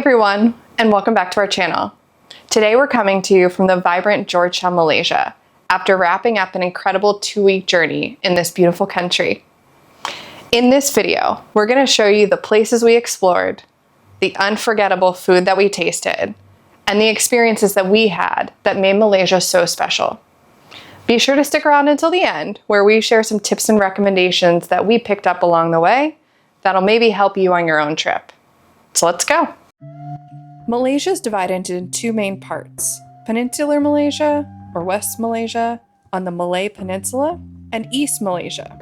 everyone, and welcome back to our channel. Today we're coming to you from the vibrant Georgetown, Malaysia, after wrapping up an incredible 2-week journey in this beautiful country. In this video, we're going to show you the places we explored, the unforgettable food that we tasted, and the experiences that we had that made Malaysia so special. Be sure to stick around until the end, where we share some tips and recommendations that we picked up along the way that'll maybe help you on your own trip. So let's go. Malaysia is divided into two main parts: Peninsular Malaysia, or West Malaysia, on the Malay Peninsula, and East Malaysia,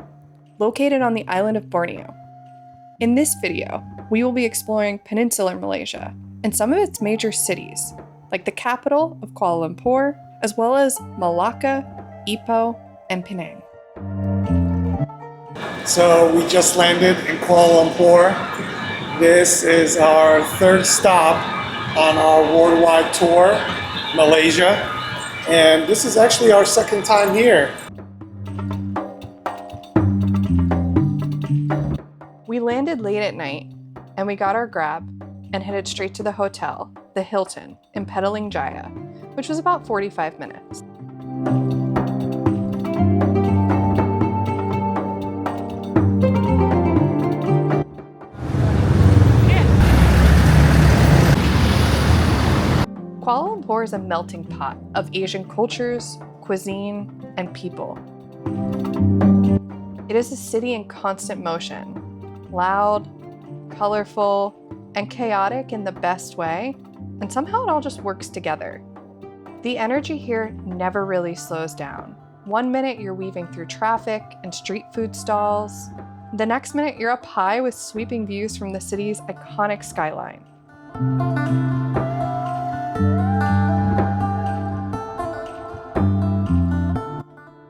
located on the island of Borneo. In this video, we will be exploring Peninsular Malaysia and some of its major cities, like the capital of Kuala Lumpur, as well as Melaka, Ipoh, and Penang. So we just landed in Kuala Lumpur. This is our third stop on our worldwide tour, Malaysia, and this is actually our second time here. We landed late at night, and we got our grab and headed straight to the hotel, the Hilton, in Petaling Jaya, which was about 45 minutes. Kuala Lumpur is a melting pot of Asian cultures, cuisine, and people. It is a city in constant motion, loud, colorful, and chaotic in the best way, and somehow it all just works together. The energy here never really slows down. One minute you're weaving through traffic and street food stalls. The next minute you're up high with sweeping views from the city's iconic skyline.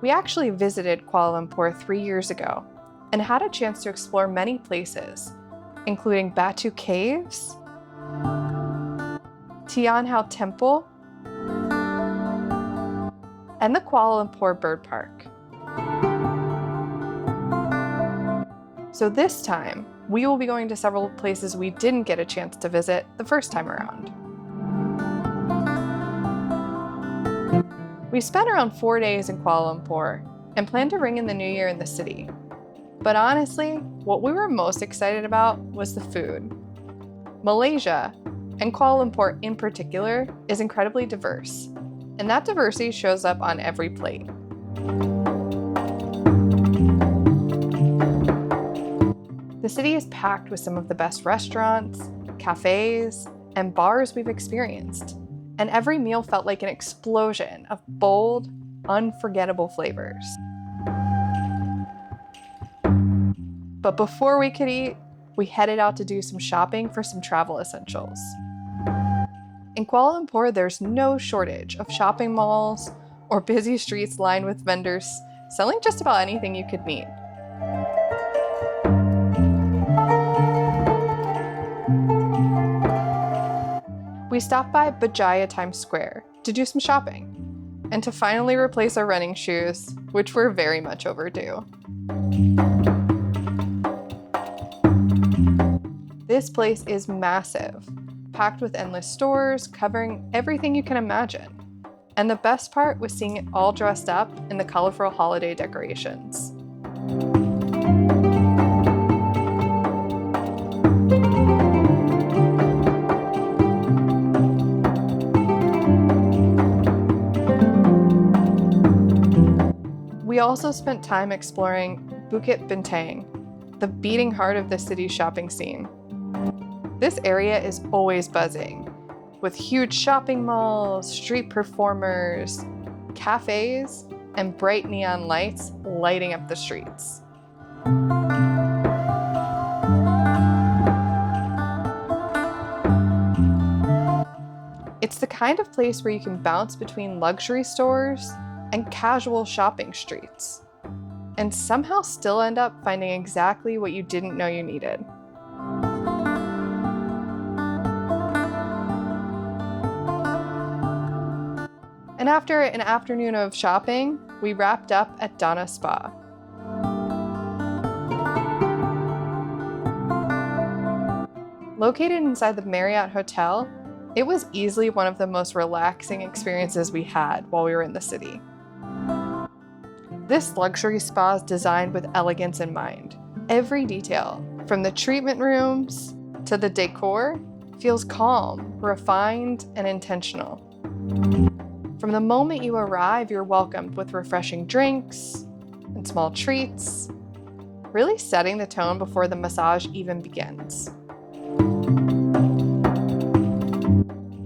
We actually visited Kuala Lumpur 3 years ago and had a chance to explore many places, including Batu Caves, Tian How Temple, and the Kuala Lumpur Bird Park. So this time, we will be going to several places we didn't get a chance to visit the first time around. We spent around 4 days in Kuala Lumpur and planned to ring in the new year in the city. But honestly, what we were most excited about was the food. Malaysia, and Kuala Lumpur in particular, is incredibly diverse, and that diversity shows up on every plate. The city is packed with some of the best restaurants, cafes, and bars we've experienced. And every meal felt like an explosion of bold, unforgettable flavors. But before we could eat, we headed out to do some shopping for some travel essentials. In Kuala Lumpur, there's no shortage of shopping malls or busy streets lined with vendors selling just about anything you could need. We stopped by Bajaya Times Square to do some shopping and to finally replace our running shoes, which were very much overdue. This place is massive, packed with endless stores covering everything you can imagine. And the best part was seeing it all dressed up in the colorful holiday decorations. We also spent time exploring Bukit Bintang, the beating heart of the city's shopping scene. This area is always buzzing, with huge shopping malls, street performers, cafes, and bright neon lights lighting up the streets. It's the kind of place where you can bounce between luxury stores and casual shopping streets, and somehow still end up finding exactly what you didn't know you needed. And after an afternoon of shopping, we wrapped up at Dana Spa. Located inside the Marriott Hotel, it was easily one of the most relaxing experiences we had while we were in the city. This luxury spa is designed with elegance in mind. Every detail, from the treatment rooms to the decor, feels calm, refined, and intentional. From the moment you arrive, you're welcomed with refreshing drinks and small treats, really setting the tone before the massage even begins.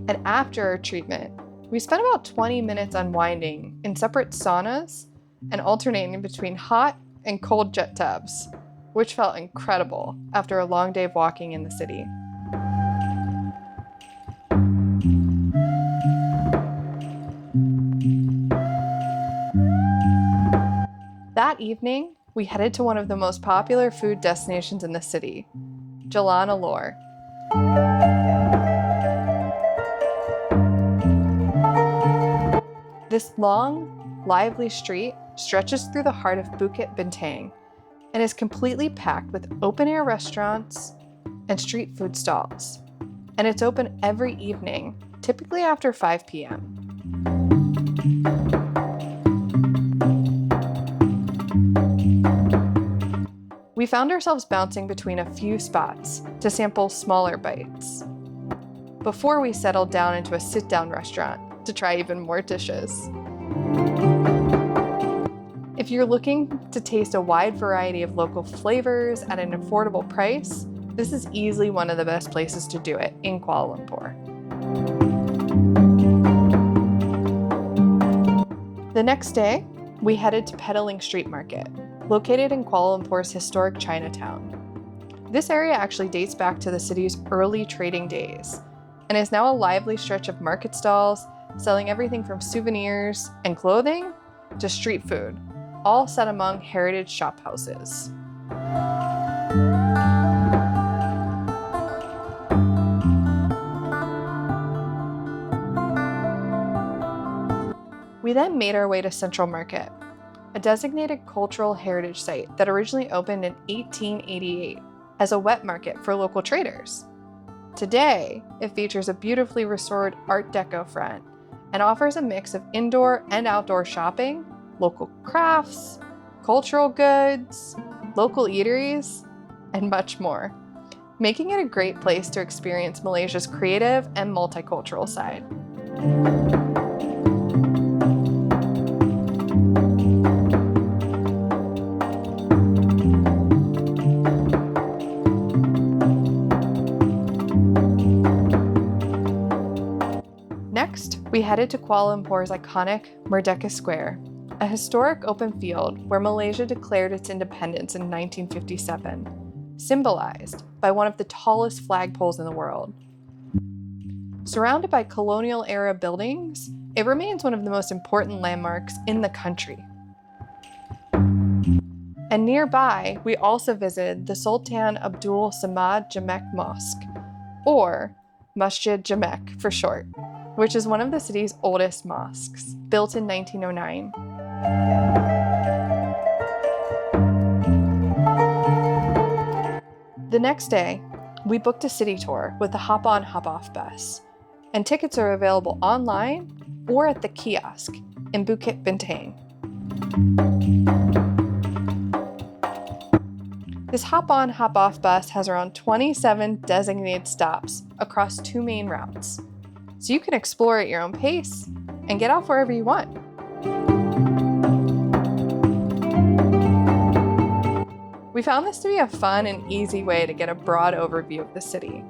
And after our treatment, we spent about 20 minutes unwinding in separate saunas and alternating between hot and cold jet tubs, which felt incredible after a long day of walking in the city. That evening, we headed to one of the most popular food destinations in the city, Jalan Alor. This long, lively street stretches through the heart of Bukit Bintang and is completely packed with open-air restaurants and street food stalls. And it's open every evening, typically after 5 p.m. We found ourselves bouncing between a few spots to sample smaller bites before we settled down into a sit-down restaurant to try even more dishes. If you're looking to taste a wide variety of local flavors at an affordable price, this is easily one of the best places to do it in Kuala Lumpur. The next day, we headed to Petaling Street Market, located in Kuala Lumpur's historic Chinatown. This area actually dates back to the city's early trading days and is now a lively stretch of market stalls selling everything from souvenirs and clothing to street food, all set among heritage shop houses. We then made our way to Central Market, a designated cultural heritage site that originally opened in 1888 as a wet market for local traders. Today, it features a beautifully restored Art Deco front and offers a mix of indoor and outdoor shopping, local crafts, cultural goods, local eateries, and much more, making it a great place to experience Malaysia's creative and multicultural side. Next, we headed to Kuala Lumpur's iconic Merdeka Square, a historic open field where Malaysia declared its independence in 1957, symbolized by one of the tallest flagpoles in the world. Surrounded by colonial-era buildings, it remains one of the most important landmarks in the country. And nearby, we also visited the Sultan Abdul Samad Jamek Mosque, or Masjid Jamek for short, which is one of the city's oldest mosques, built in 1909. The next day, we booked a city tour with a hop-on, hop-off bus, and tickets are available online or at the kiosk in Bukit Bintang. This hop-on, hop-off bus has around 27 designated stops across 2 main routes, so you can explore at your own pace and get off wherever you want. We found this to be a fun and easy way to get a broad overview of the city.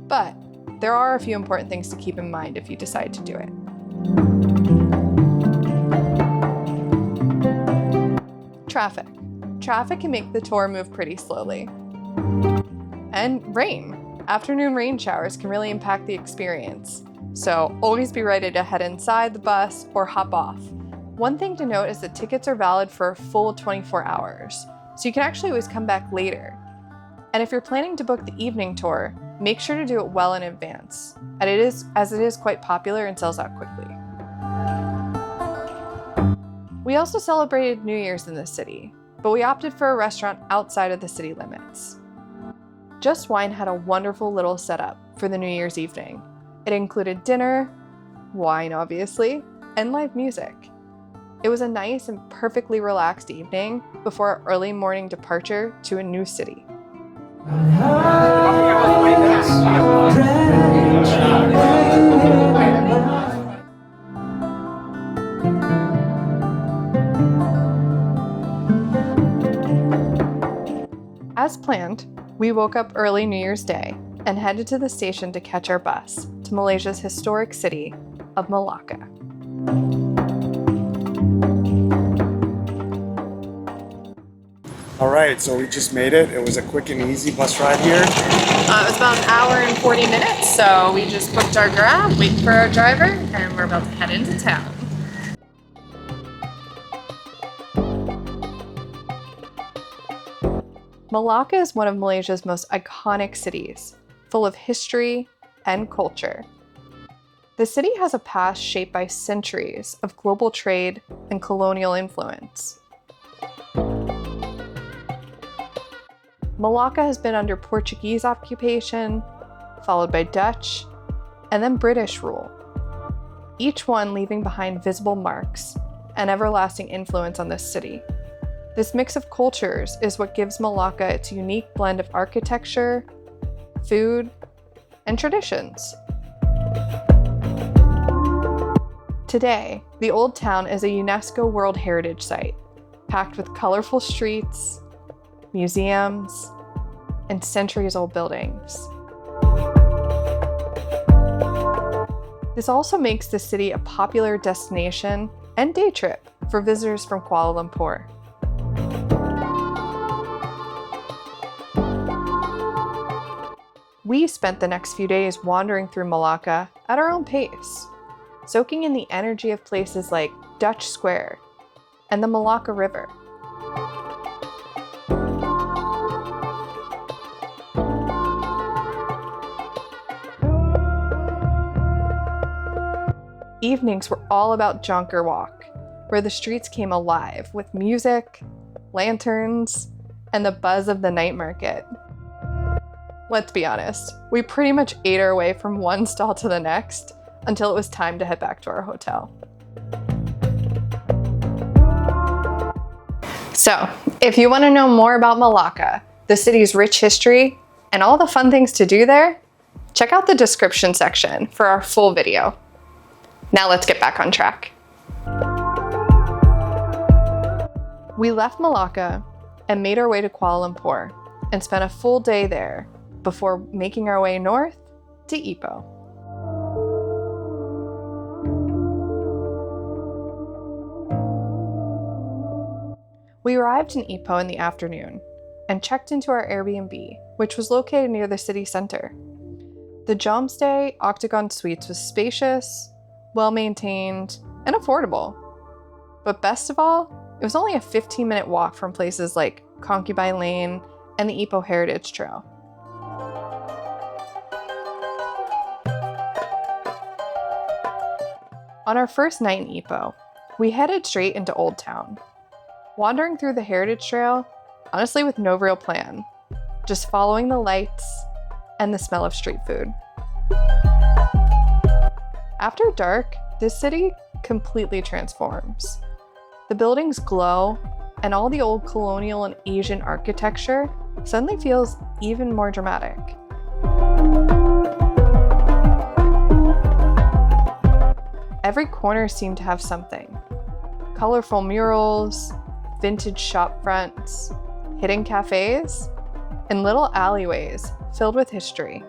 But there are a few important things to keep in mind if you decide to do it. Traffic. Traffic can make the tour move pretty slowly. And rain. Afternoon rain showers can really impact the experience, so always be ready to head inside the bus or hop off. One thing to note is that tickets are valid for a full 24 hours, so you can actually always come back later. And if you're planning to book the evening tour, make sure to do it well in advance, as it is quite popular and sells out quickly. We also celebrated New Year's in the city, but we opted for a restaurant outside of the city limits. Just Wine had a wonderful little setup for the New Year's evening. It included dinner, wine obviously, and live music. It was a nice and perfectly relaxed evening before our early morning departure to a new city. As planned, we woke up early New Year's Day and headed to the station to catch our bus to Malaysia's historic city of Melaka. All right, so we just made it. It was a quick and easy bus ride here. It was about an hour and 40 minutes, so we just booked our Grab, waiting for our driver, and we're about to head into town. Melaka is one of Malaysia's most iconic cities, full of history and culture. The city has a past shaped by centuries of global trade and colonial influence. Melaka has been under Portuguese occupation, followed by Dutch, and then British rule, each one leaving behind visible marks and everlasting influence on this city. This mix of cultures is what gives Melaka its unique blend of architecture, food, and traditions. Today, the Old Town is a UNESCO World Heritage Site, packed with colorful streets, museums, and centuries-old buildings. This also makes the city a popular destination and day trip for visitors from Kuala Lumpur. We spent the next few days wandering through Melaka at our own pace, soaking in the energy of places like Dutch Square and the Melaka River. Evenings were all about Jonker Walk, where the streets came alive with music, lanterns, and the buzz of the night market. Let's be honest, we pretty much ate our way from one stall to the next until it was time to head back to our hotel. So, if you want to know more about Melaka, the city's rich history, and all the fun things to do there, check out the description section for our full video. Now let's get back on track. We left Melaka and made our way to Kuala Lumpur and spent a full day there before making our way north to Ipoh. We arrived in Ipoh in the afternoon and checked into our Airbnb, which was located near the city center. The Jomstay Octagon Suites was spacious, well-maintained, and affordable. But best of all, it was only a 15-minute walk from places like Concubine Lane and the Ipoh Heritage Trail. On our first night in Ipoh, we headed straight into Old Town, wandering through the Heritage Trail, honestly with no real plan, just following the lights and the smell of street food. After dark, this city completely transforms. The buildings glow, and all the old colonial and Asian architecture suddenly feels even more dramatic. Every corner seemed to have something. Colorful murals, vintage shop fronts, hidden cafes, and little alleyways filled with history.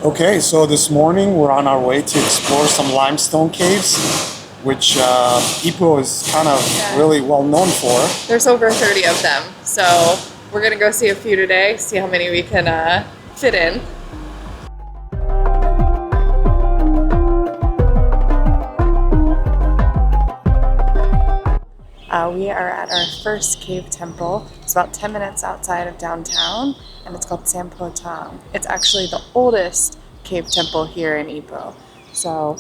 Okay, so this morning we're on our way to explore some limestone caves, which Ipoh is kind of really well known for. There's over 30 of them, so we're gonna go see a few today, see how many we can fit in. We are at our first cave temple. It's about 10 minutes outside of downtown, and it's called Sampotang. It's actually the oldest cave temple here in Ipoh. So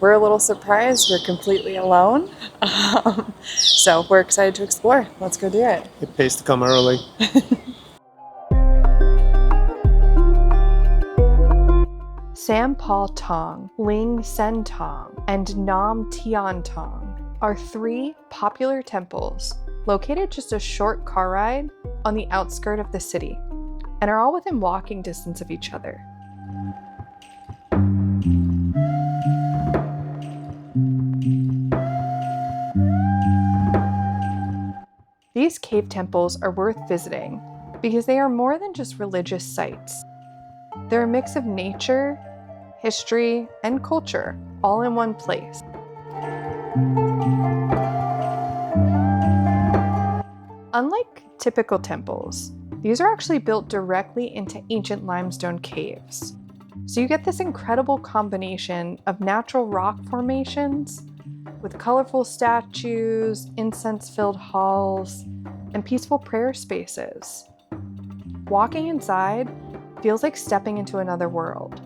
we're a little surprised. We're completely alone. So we're excited to explore. Let's go do it. It pays to come early. Sampal Tong, Ling Sen Tong, and Nam Tian Tong are three popular temples located just a short car ride on the outskirts of the city and are all within walking distance of each other. These cave temples are worth visiting because they are more than just religious sites. They're a mix of nature, history, and culture all in one place. Unlike typical temples, these are actually built directly into ancient limestone caves. So you get this incredible combination of natural rock formations with colorful statues, incense-filled halls, and peaceful prayer spaces. Walking inside feels like stepping into another world,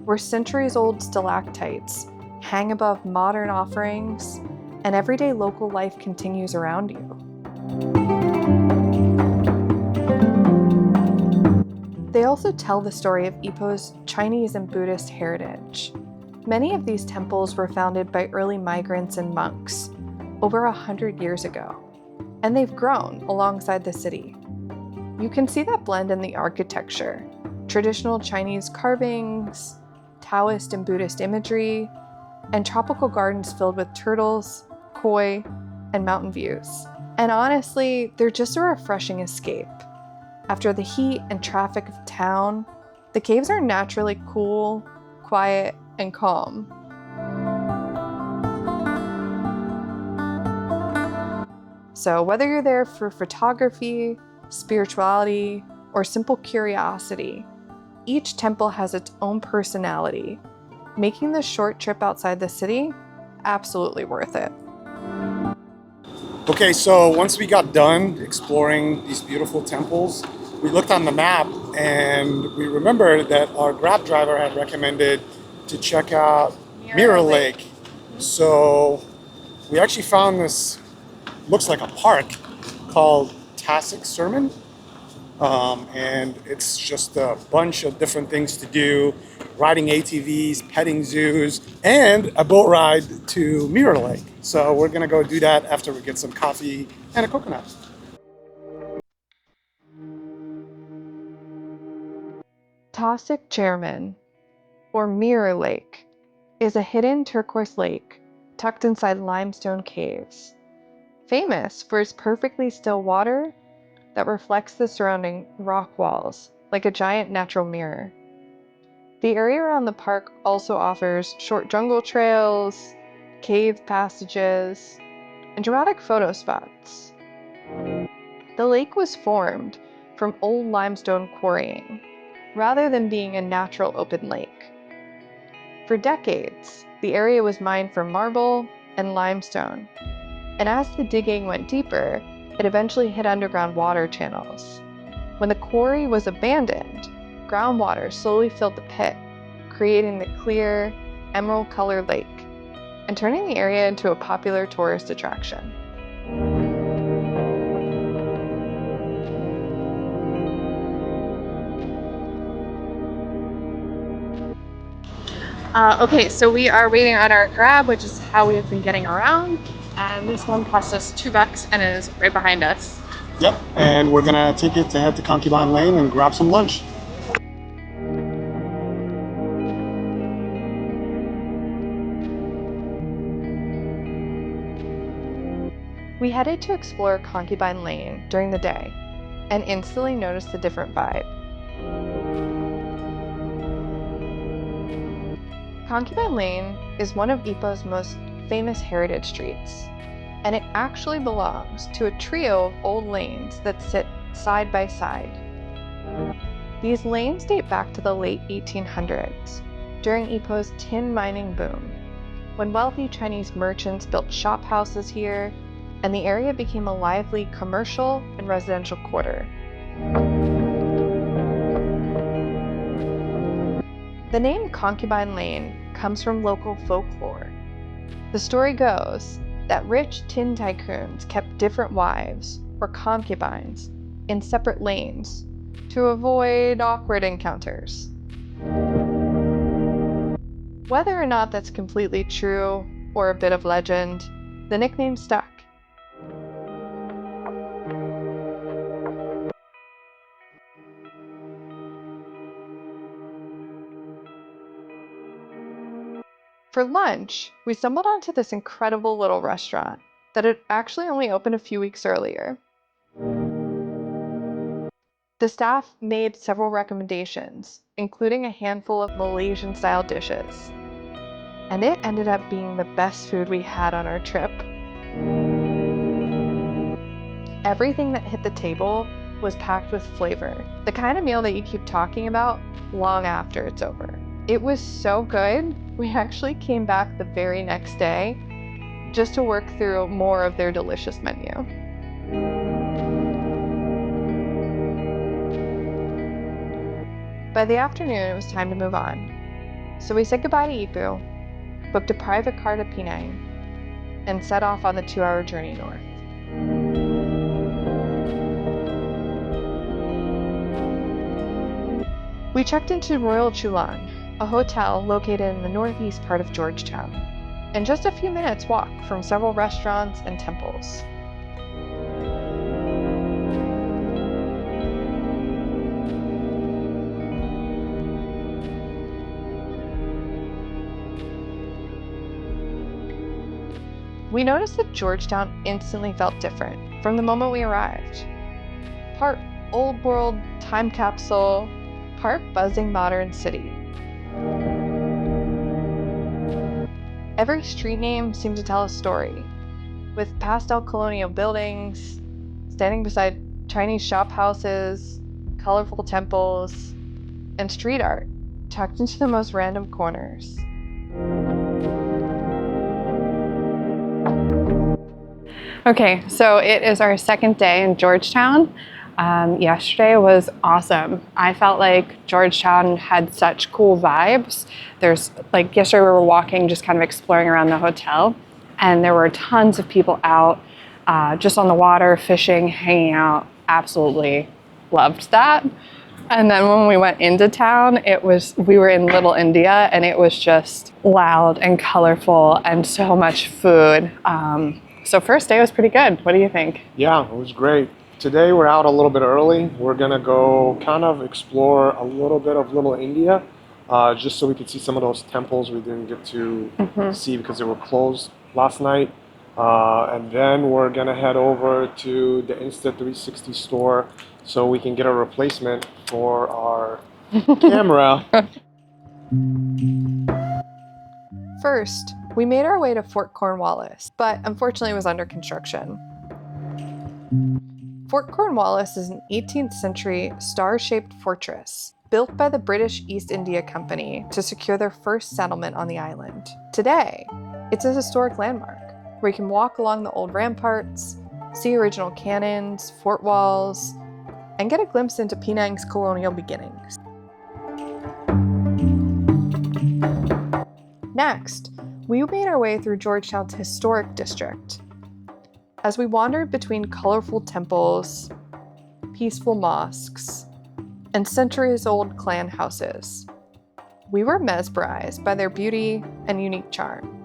where centuries-old stalactites hang above modern offerings, and everyday local life continues around you. They also tell the story of Ipoh's Chinese and Buddhist heritage. Many of these temples were founded by early migrants and monks over 100 years ago, and they've grown alongside the city. You can see that blend in the architecture: traditional Chinese carvings, Taoist and Buddhist imagery, and tropical gardens filled with turtles, koi, and mountain views. And honestly, they're just a refreshing escape. After the heat and traffic of town, the caves are naturally cool, quiet, and calm. So whether you're there for photography, spirituality, or simple curiosity, each temple has its own personality, making the short trip outside the city absolutely worth it. Okay, so once we got done exploring these beautiful temples, we looked on the map and we remembered that our Grab driver had recommended to check out Mirror Lake. So we actually found this, looks like a park called Tasik Sermon. And it's just a bunch of different things to do: riding ATVs, petting zoos, and a boat ride to Mirror Lake. So we're gonna go do that after we get some coffee and a coconut. Tasik Chairman, or Mirror Lake, is a hidden turquoise lake tucked inside limestone caves, famous for its perfectly still water that reflects the surrounding rock walls like a giant natural mirror. The area around the park also offers short jungle trails, cave passages, and dramatic photo spots. The lake was formed from old limestone quarrying, rather than being a natural open lake. For decades, the area was mined for marble and limestone, and as the digging went deeper, it eventually hit underground water channels. When the quarry was abandoned, groundwater slowly filled the pit, creating the clear, emerald-colored lake, and turning the area into a popular tourist attraction. Okay, so we are waiting on our Grab, which is how we have been getting around. And this one cost us $2 and is right behind us. Yep, and we're gonna take it to head to Concubine Lane and grab some lunch. We headed to explore Concubine Lane during the day and instantly noticed a different vibe. Concubine Lane is one of Ipoh's most famous heritage streets, and it actually belongs to a trio of old lanes that sit side by side. These lanes date back to the late 1800s, during Ipoh's tin mining boom, when wealthy Chinese merchants built shop houses here, and the area became a lively commercial and residential quarter. The name Concubine Lane comes from local folklore. The story goes that rich tin tycoons kept different wives or concubines in separate lanes to avoid awkward encounters. Whether or not that's completely true or a bit of legend, the nickname stuck. For lunch, we stumbled onto this incredible little restaurant that had actually only opened a few weeks earlier. The staff made several recommendations, including a handful of Malaysian-style dishes, and it ended up being the best food we had on our trip. Everything that hit the table was packed with flavor, the kind of meal that you keep talking about long after it's over. It was so good, we actually came back the very next day just to work through more of their delicious menu. By the afternoon, it was time to move on. So we said goodbye to Ipoh, booked a private car to Penang, and set off on the 2-hour journey north. We checked into Royal Chulang, a hotel located in the northeast part of Georgetown, and just a few minutes walk from several restaurants and temples. We noticed that Georgetown instantly felt different from the moment we arrived. Part old world time capsule, part buzzing modern city. Every street name seemed to tell a story, with pastel colonial buildings, standing beside Chinese shop houses, colorful temples, and street art tucked into the most random corners. Okay, so it is our second day in Georgetown. Yesterday was awesome. I felt like Georgetown had such cool vibes. Yesterday we were walking, just kind of exploring around the hotel, and there were tons of people out, just on the water, fishing, hanging out. Absolutely loved that. And then when we went into town, we were in Little India, and it was just loud and colorful and so much food. So first day was pretty good. What do you think? Yeah, it was great. Today we're out a little bit early. We're gonna go kind of explore a little bit of Little India, just so we could see some of those temples we didn't get to see because they were closed last night. And then we're gonna head over to the Insta360 store so we can get a replacement for our camera. First, we made our way to Fort Cornwallis, but unfortunately it was under construction. Fort Cornwallis is an 18th century star-shaped fortress built by the British East India Company to secure their first settlement on the island. Today, it's a historic landmark where you can walk along the old ramparts, see original cannons, fort walls, and get a glimpse into Penang's colonial beginnings. Next, we made our way through Georgetown's historic district. As we wandered between colorful temples, peaceful mosques, and centuries-old clan houses, we were mesmerized by their beauty and unique charm.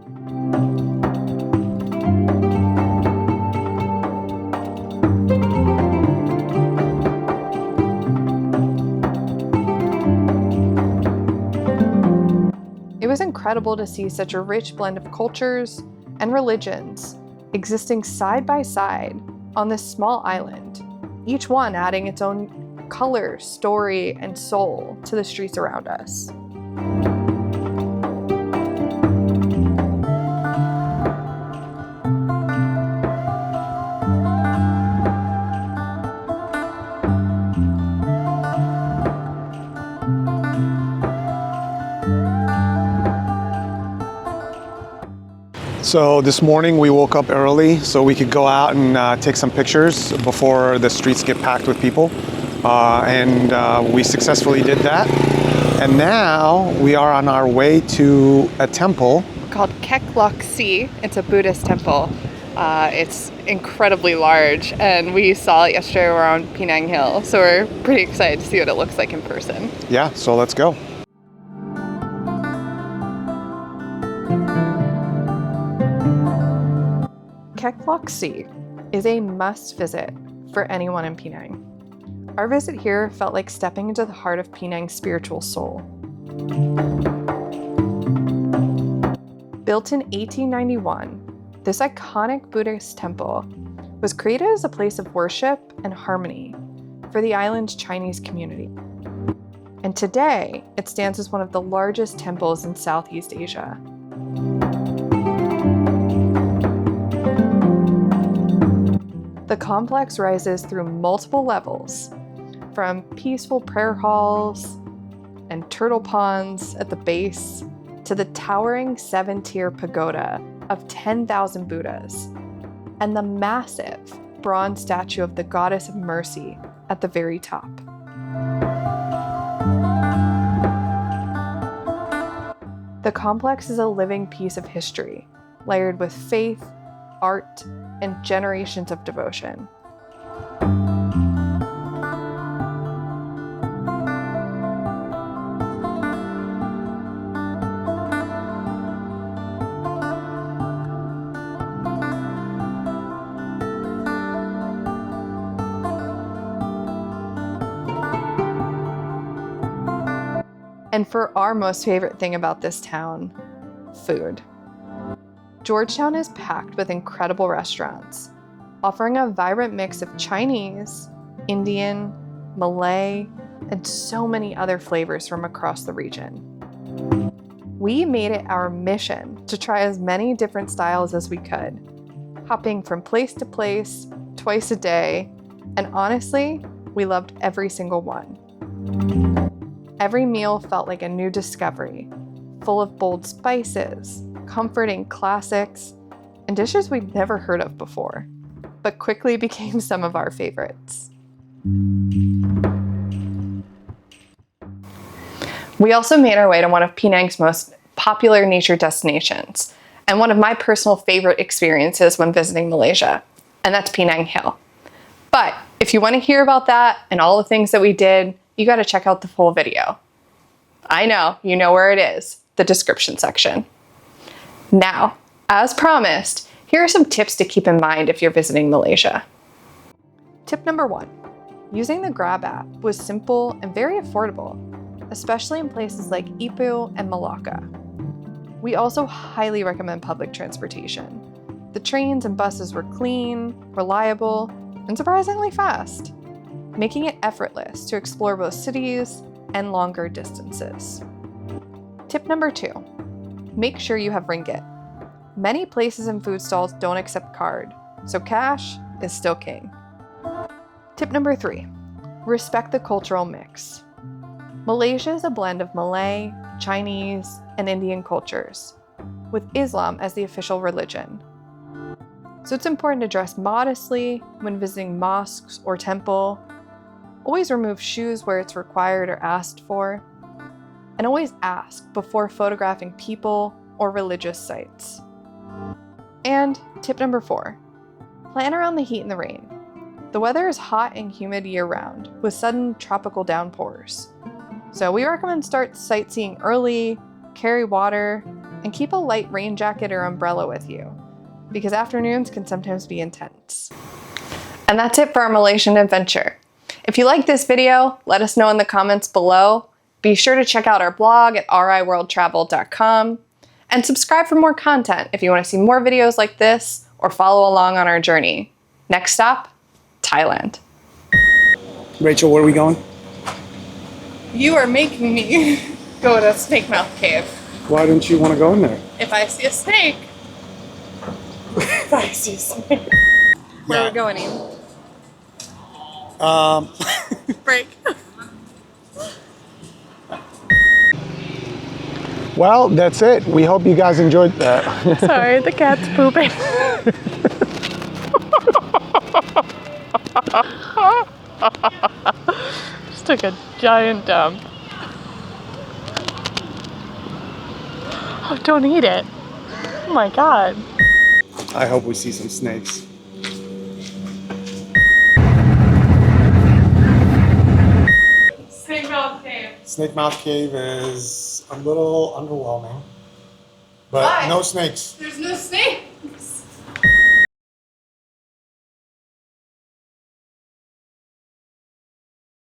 It was incredible to see such a rich blend of cultures and religions existing side by side on this small island, each one adding its own color, story, and soul to the streets around us. So this morning we woke up early so we could go out and take some pictures before the streets get packed with people. And we successfully did that. And now we are on our way to a temple called Kek Lok Si. It's a Buddhist temple. It's incredibly large, and we saw it yesterday. We're on Penang Hill, so we're pretty excited to see what it looks like in person. Yeah, so let's go. Kek Lok Si is a must visit for anyone in Penang. Our visit here felt like stepping into the heart of Penang's spiritual soul. Built in 1891, this iconic Buddhist temple was created as a place of worship and harmony for the island's Chinese community. And today, it stands as one of the largest temples in Southeast Asia. The complex rises through multiple levels, from peaceful prayer halls and turtle ponds at the base to the towering 7-tier pagoda of 10,000 Buddhas and the massive bronze statue of the Goddess of Mercy at the very top. The complex is a living piece of history, layered with faith, art, and generations of devotion. And for our most favorite thing about this town, food. Georgetown is packed with incredible restaurants, offering a vibrant mix of Chinese, Indian, Malay, and so many other flavors from across the region. We made it our mission to try as many different styles as we could, hopping from place to place twice a day, and honestly, we loved every single one. Every meal felt like a new discovery, full of bold spices, comforting classics, and dishes we'd never heard of before, but quickly became some of our favorites. We also made our way to one of Penang's most popular nature destinations, and one of my personal favorite experiences when visiting Malaysia, and that's Penang Hill. But if you want to hear about that and all the things that we did, you got to check out the full video. I know, you know where it is, the description section. Now, as promised, here are some tips to keep in mind if you're visiting Malaysia. Tip number 1, using the Grab app was simple and very affordable, especially in places like Ipoh and Melaka. We also highly recommend public transportation. The trains and buses were clean, reliable, and surprisingly fast, making it effortless to explore both cities and longer distances. Tip number 2, make sure you have ringgit. Many places and food stalls don't accept card, so cash is still king. Tip number 3, respect the cultural mix. Malaysia is a blend of Malay, Chinese, and Indian cultures, with Islam as the official religion. So it's important to dress modestly when visiting mosques or temple. Always remove shoes where it's required or asked for. And always ask before photographing people or religious sites. And tip number 4, plan around the heat and the rain. The weather is hot and humid year-round, with sudden tropical downpours. So we recommend start sightseeing early, carry water, and keep a light rain jacket or umbrella with you, because afternoons can sometimes be intense. And that's it for our Malaysian adventure. If you like this video, let us know in the comments below. Be sure to check out our blog at riworldtravel.com and subscribe for more content if you want to see more videos like this or follow along on our journey. Next stop, Thailand. Rachel, where are we going? You are making me go to Snake Mouth Cave. Why don't you want to go in there? If I see a snake. If I see a snake. Where are we going, Ian? Break. Well, that's it. We hope you guys enjoyed that. Sorry, the cat's pooping. Just took a giant dump. Oh, don't eat it. Oh my God. I hope we see some snakes. Snake Mouth Cave. Snake Mouth Cave is a little underwhelming, but Why? no snakes. There's no snake.